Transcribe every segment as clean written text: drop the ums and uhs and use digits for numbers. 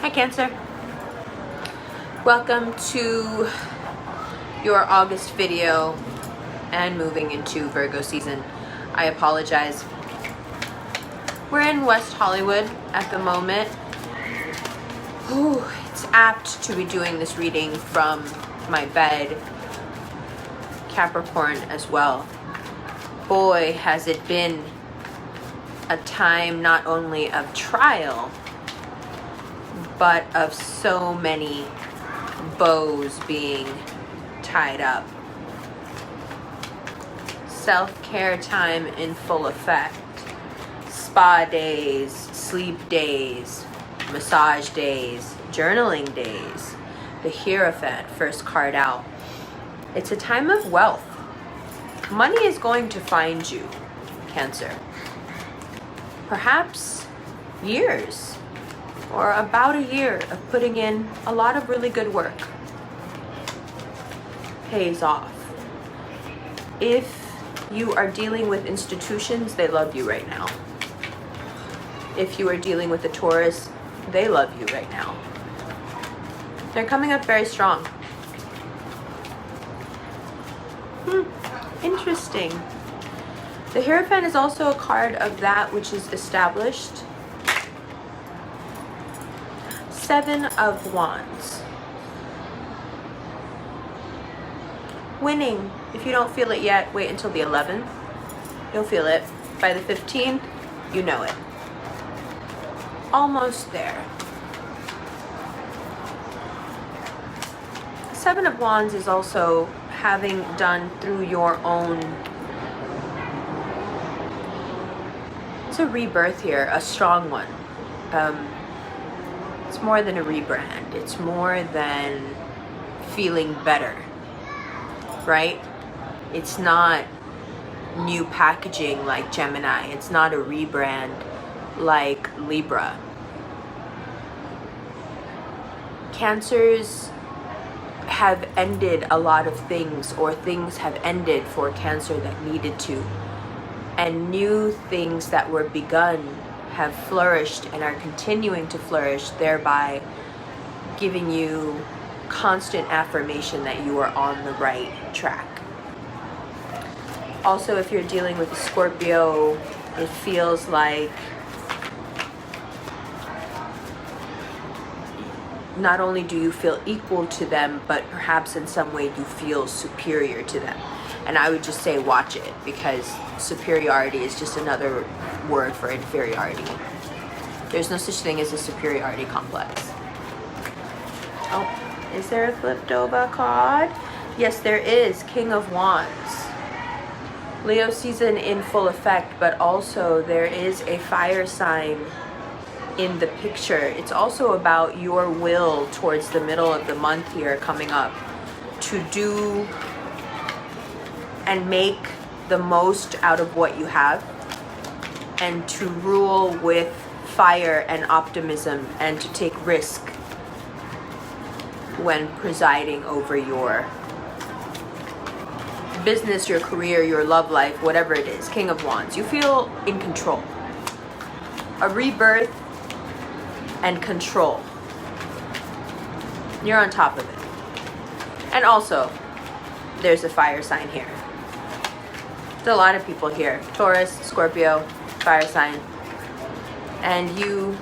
Hi Cancer. Welcome to your August video and moving into Virgo season. I apologize. We're in West Hollywood at the moment. Ooh, it's apt to be doing this reading from my bed. Capricorn as well. Boy, has it been a time not only of trial, but of so many bows being tied up. Self-care time in full effect. Spa days, sleep days, massage days, journaling days. The Hierophant, first card out. It's a time of wealth. Money is going to find you, Cancer. Perhaps years or about a year of putting in a lot of really good work pays off. If you are dealing with institutions, they love you right now. If you are dealing with a Taurus, they love you right now. They're coming up very strong. Interesting. The Hierophant is also a card of that which is established. Seven of Wands. Winning. If you don't feel it yet, wait until the 11th. You'll feel it. By the 15th, you know it. Almost there. Seven of Wands is also having done through your own. It's a rebirth here, a strong one. It's more than a rebrand. It's more than feeling better, right? It's not new packaging like Gemini. It's not a rebrand like Libra. Cancers have ended a lot of things, or things have ended for Cancer that needed to. And new things that were begun have flourished and are continuing to flourish, thereby giving you constant affirmation that you are on the right track. Also, if you're dealing with a Scorpio, it feels like not only do you feel equal to them, but perhaps in some way you feel superior to them. And I would just say watch it, because superiority is just another word for inferiority. There's no such thing as a superiority complex. Oh, is there a flipped over card? Yes, there is. King of Wands. Leo season in full effect, but also there is a fire sign in the picture. It's also about your will towards the middle of the month here coming up to do and make the most out of what you have, and to rule with fire and optimism, and to take risk when presiding over your business, your career, your love life, whatever it is. King of Wands. You feel in control. A rebirth and control. You're on top of it. And also, there's a fire sign here. There's a lot of people here. Taurus, Scorpio, fire sign. And you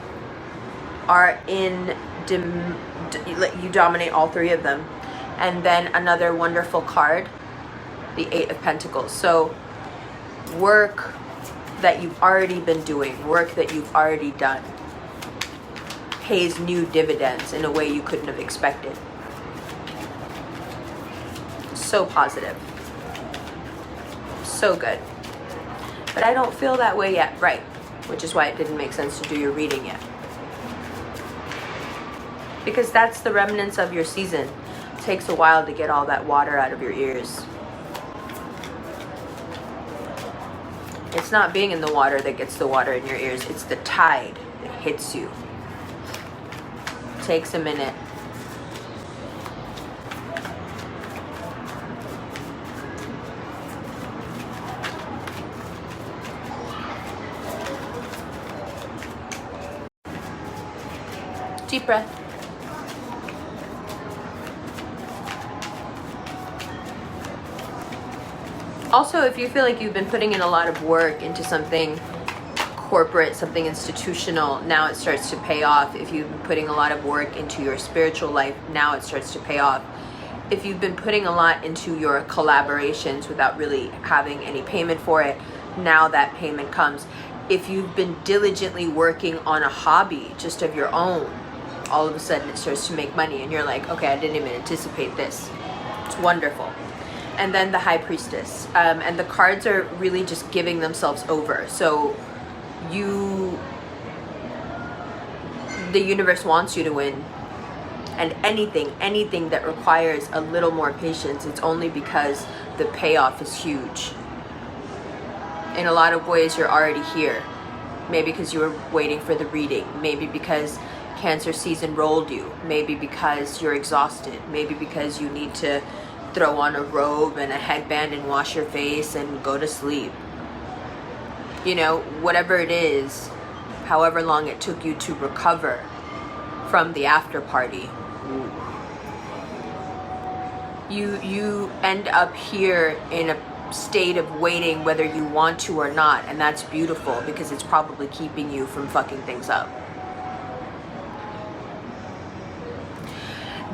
are in, you dominate all three of them. And then another wonderful card, the Eight of Pentacles. So work that you've already been doing, work that you've already done, pays new dividends in a way you couldn't have expected. So positive. So good. But I don't feel that way yet, right? Which is why it didn't make sense to do your reading yet. Because that's the remnants of your season. It takes a while to get all that water out of your ears. It's not being in the water that gets the water in your ears. It's the tide that hits you. It takes a minute. Deep breath. Also, if you feel like you've been putting in a lot of work into something corporate, something institutional, now it starts to pay off. If you've been putting a lot of work into your spiritual life, now it starts to pay off. If you've been putting a lot into your collaborations without really having any payment for it, now that payment comes. If you've been diligently working on a hobby just of your own, all of a sudden it starts to make money and you're like, okay, I didn't even anticipate this. It's wonderful. And then the High Priestess. And the cards are really just giving themselves over. So the universe wants you to win. And anything that requires a little more patience, it's only because the payoff is huge. In a lot of ways, you're already here. Maybe because you were waiting for the reading. Maybe because Cancer season rolled you. Maybe because you're exhausted. Maybe because you need to throw on a robe and a headband and wash your face and go to sleep. You know, whatever it is, however long it took you to recover from the after party, you end up here in a state of waiting whether you want to or not, and that's beautiful because it's probably keeping you from fucking things up.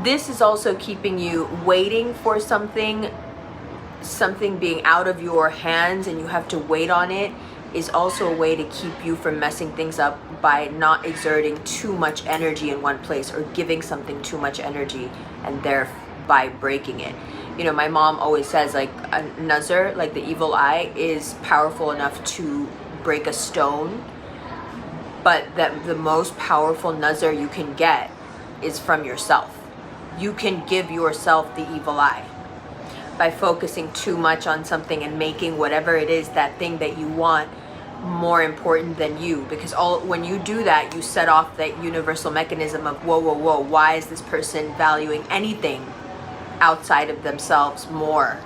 This is also keeping you waiting for something being out of your hands and you have to wait on it, is also a way to keep you from messing things up by not exerting too much energy in one place or giving something too much energy and thereby breaking it. You know, my mom always says like a nazar, like the evil eye, is powerful enough to break a stone, but that the most powerful nazar you can get is from yourself. You can give yourself the evil eye by focusing too much on something and making whatever it is, that thing that you want, more important than you. Because when you do that, you set off that universal mechanism of whoa, why is this person valuing anything outside of themselves more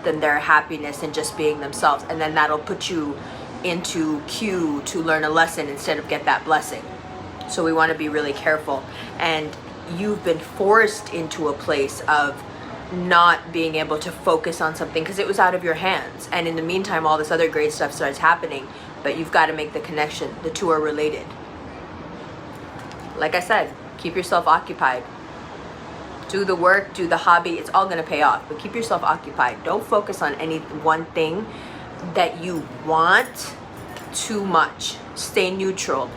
than their happiness and just being themselves? And then that'll put you into queue to learn a lesson instead of get that blessing. So we want to be really careful. And you've been forced into a place of not being able to focus on something because it was out of your hands. And in the meantime, all this other great stuff starts happening, but you've got to make the connection. The two are related. Like I said, keep yourself occupied. Do the work, do the hobby, it's all going to pay off, but keep yourself occupied. Don't focus on any one thing that you want too much. Stay neutral.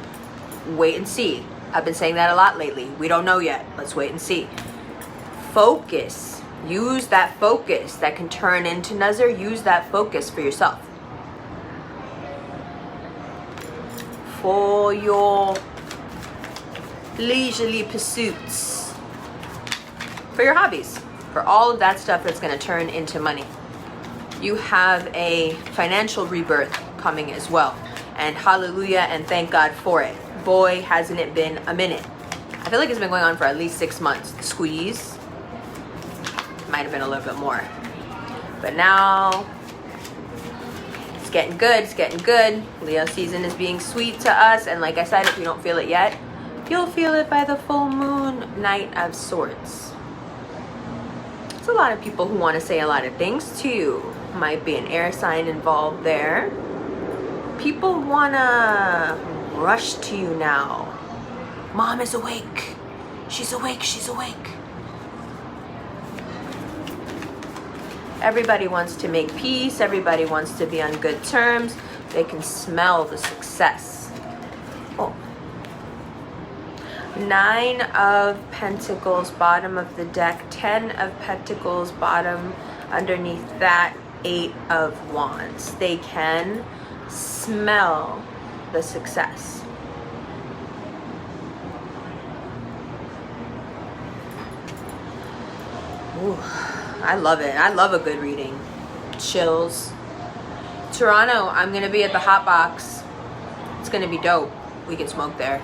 Wait and see. I've been saying that a lot lately. We don't know yet. Let's wait and see. Focus. Use that focus that can turn into nazar. Use that focus for yourself. For your leisurely pursuits. For your hobbies. For all of that stuff that's going to turn into money. You have a financial rebirth coming as well. And hallelujah and thank God for it. Boy, hasn't it been a minute. I feel like it's been going on for at least 6 months. The squeeze might have been a little bit more. But now, it's getting good, it's getting good. Leo season is being sweet to us. And like I said, if you don't feel it yet, you'll feel it by the full moon night of sorts. There's a lot of people who want to say a lot of things to you. Might be an air sign involved there. People want to rush to you now. Mom is awake. She's awake. She's awake. Everybody wants to make peace. Everybody wants to be on good terms. They can smell the success. Oh. 9 of Pentacles, bottom of the deck. 10 of Pentacles, bottom. Underneath that, 8 of Wands. They can smell the success. Ooh, I love it. I love a good reading. Chills. Toronto, I'm going to be at the Hot Box. It's going to be dope. We can smoke there.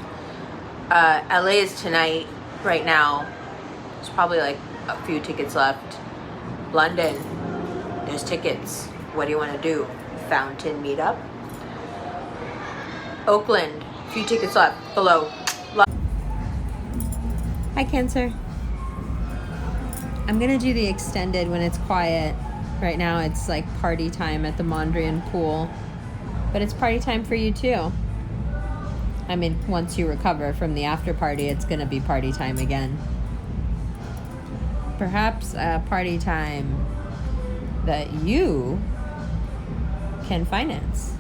LA is tonight, right now. There's probably like a few tickets left. London, there's tickets. What do you want to do? Fountain meetup? Oakland, few tickets left. Below. Hi, Cancer. I'm gonna do the extended when it's quiet. Right now it's like party time at the Mondrian pool. But it's party time for you too. I mean, once you recover from the after party, it's gonna be party time again. Perhaps a party time that you can finance.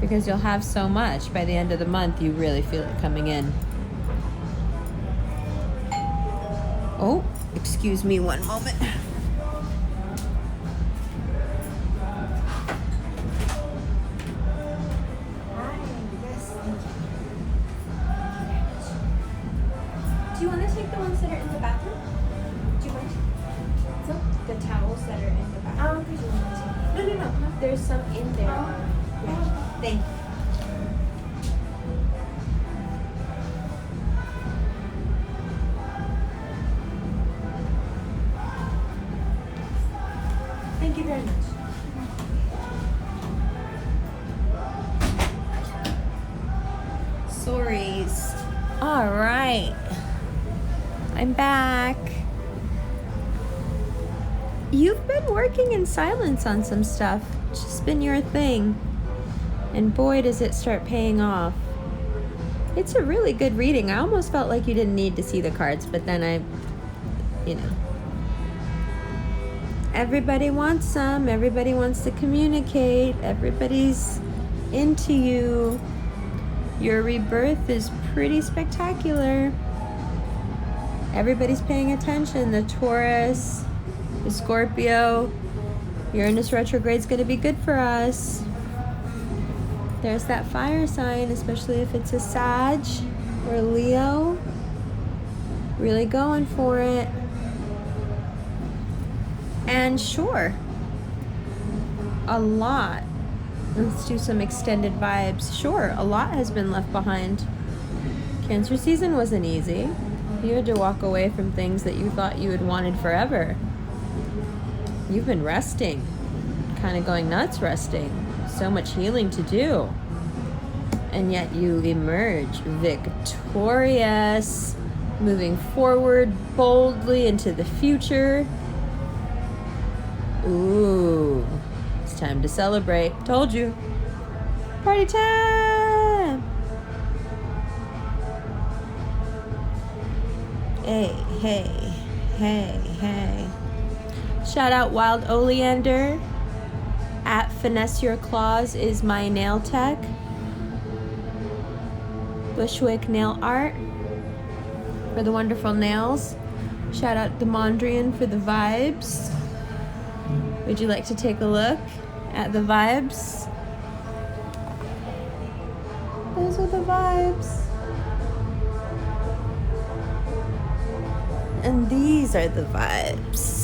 Because you'll have so much by the end of the month, you really feel it coming in. Oh, excuse me one moment. Do you want to take the ones that are in the bathroom? Do you mind? So, the towels that are in the bathroom. No. There's some in there. Yeah. Thank you. Thank you very much. Sorries. All right. I'm back. You've been working in silence on some stuff. It's just been your thing. And boy, does it start paying off. It's a really good reading. I almost felt like you didn't need to see the cards, but then everybody wants some. Everybody wants to communicate. Everybody's into you. Your rebirth is pretty spectacular. Everybody's paying attention. The Taurus, the Scorpio. Uranus retrograde is going to be good for us. There's that fire sign, especially if it's a Sag or Leo. Really going for it. And sure, a lot. Let's do some extended vibes. Sure, a lot has been left behind. Cancer season wasn't easy. You had to walk away from things that you thought you had wanted forever. You've been resting, kind of going nuts resting. So much healing to do. And yet you emerge victorious, moving forward boldly into the future. Ooh, it's time to celebrate. Told you. Party time! Hey. Shout out Wild Oleander. At Finesse Your Claws is my nail tech. Bushwick Nail Art for the wonderful nails. Shout out the Mondrian for the vibes. Would you like to take a look at the vibes? Those are the vibes. And these are the vibes.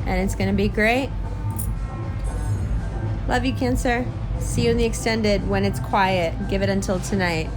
And it's gonna be great. Love you, Cancer. See you in the extended when it's quiet. Give it until tonight.